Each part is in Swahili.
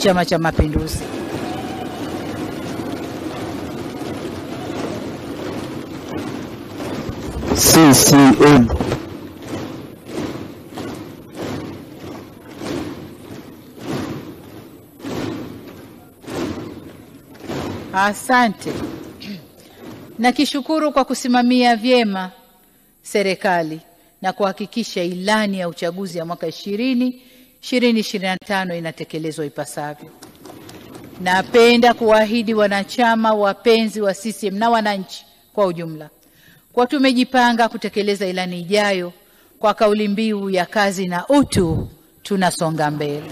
Chama cha Mapinduzi. CCM. Asante. Nakishukuru kwa kusimamia vyema serikali na kuhakikisha ilani ya uchaguzi ya mwaka 2025 inatekelezwa ipasavyo. Napenda kuahidi wanachama wapenzi wa CCM na wananchi kwa ujumla kwa tumejipanga kutekeleza ilani ijayo kwa kauli mbiu ya kazi na utu, tunasonga mbele.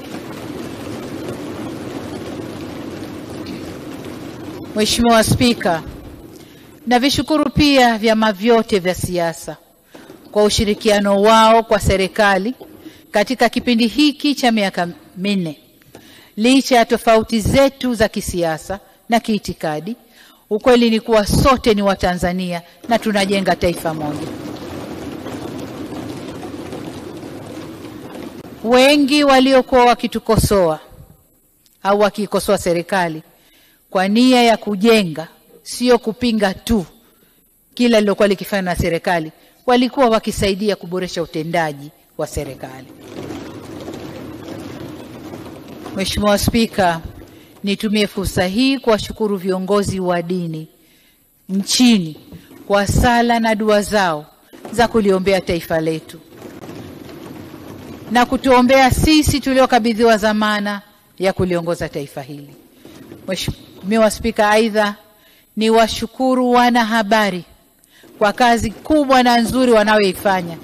Mheshimiwa Spika, navishukuru pia vyama vyote vya siasa kwa ushirikiano wao kwa serikali katika kipindi hiki cha miaka 4. Licha ya tofauti zetu za kisiasa na kiitikadi, ukweli ni kuwa sote ni Watanzania na tunajenga taifa moja. Wengi waliokuwa wakitukosoa au wakikosoa serikali kwa nia ya kujenga, sio kupinga tu kila lilokuwa likifanywa na serikali, walikuwa wakisaidia kuboresha utendaji wa serikali. Mheshimiwa Spika, nitumie fursa hii kuwashukuru viongozi wa dini nchini kwa sala na dua zao za kuliombea taifa letu na kutuombea sisi tuliokabidhiwa dhamana ya kuliongoza taifa hili. Mheshimiwa Spika, aidha ni washukuru wanahabari kwa kazi kubwa na nzuri wanayoifanya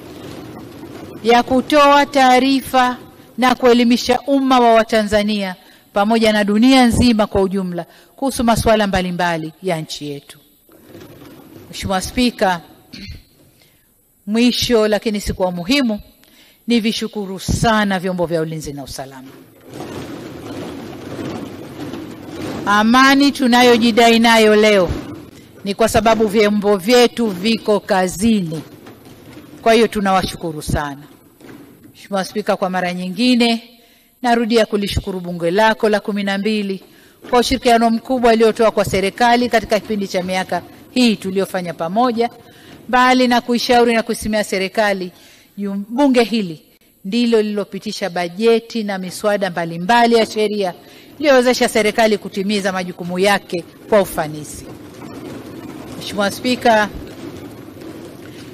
ya kutoa taarifa na kuelimisha umma wa Watanzania pamoja na dunia nzima kwa ujumla kuhusu masuala mbalimbali ya nchi yetu. Mheshimiwa Spika, mwisho lakini si kwa muhimu, ni vishukuru sana vyombo vya ulinzi na usalama. Amani tunayojidai nayo leo ni kwa sababu vyombo vyetu viko kazini. Kwa hiyo tunawashukuru sana. Mheshimiwa Spika, kwa mara nyingine narudia kulishukuru bunge lako la 12 kwa ushirikiano mkubwa aliotoa kwa serikali katika kipindi cha miaka hii tuliyofanya pamoja. Bali na kuishauri na kusimamia serikali, bunge hili ndilo lililopitisha bajeti na miswada mbalimbali ya sheria iliyowezesha serikali kutimiza majukumu yake kwa ufanisi. Mheshimiwa Spika,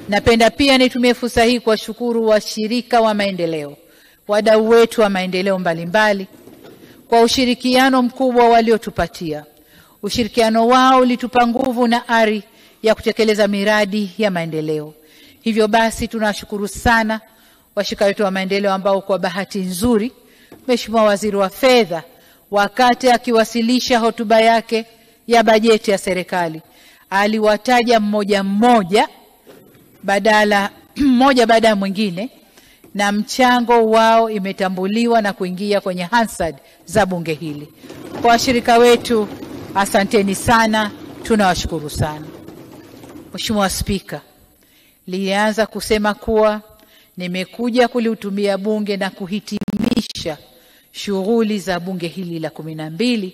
napenda pia nitumie fursa hii kuwashukuru washirika wa maendeleo, wadau wetu wa maendeleo mbalimbali kwa ushirikiano mkubwa waliotupatia. Ushirikiano wao ulitupa nguvu na ari ya kutekeleza miradi ya maendeleo. Hivyo basi tunashukuru sana washirika wetu wa maendeleo ambao kwa bahati nzuri Mheshimiwa Waziri wa Fedha wakati akiwasilisha hotuba yake ya bajeti ya serikali aliwataja mmoja baada ya mwingine, na mchango wao imetambuliwa na kuingia kwenye Hansard za bunge hili. Kwa washirika wetu, asanteni sana, tunawashukuru sana. Mheshimiwa Spika, nilianza kusema kuwa nimekuja kulihutumia bunge na kuhitimisha shughuli za bunge hili la 12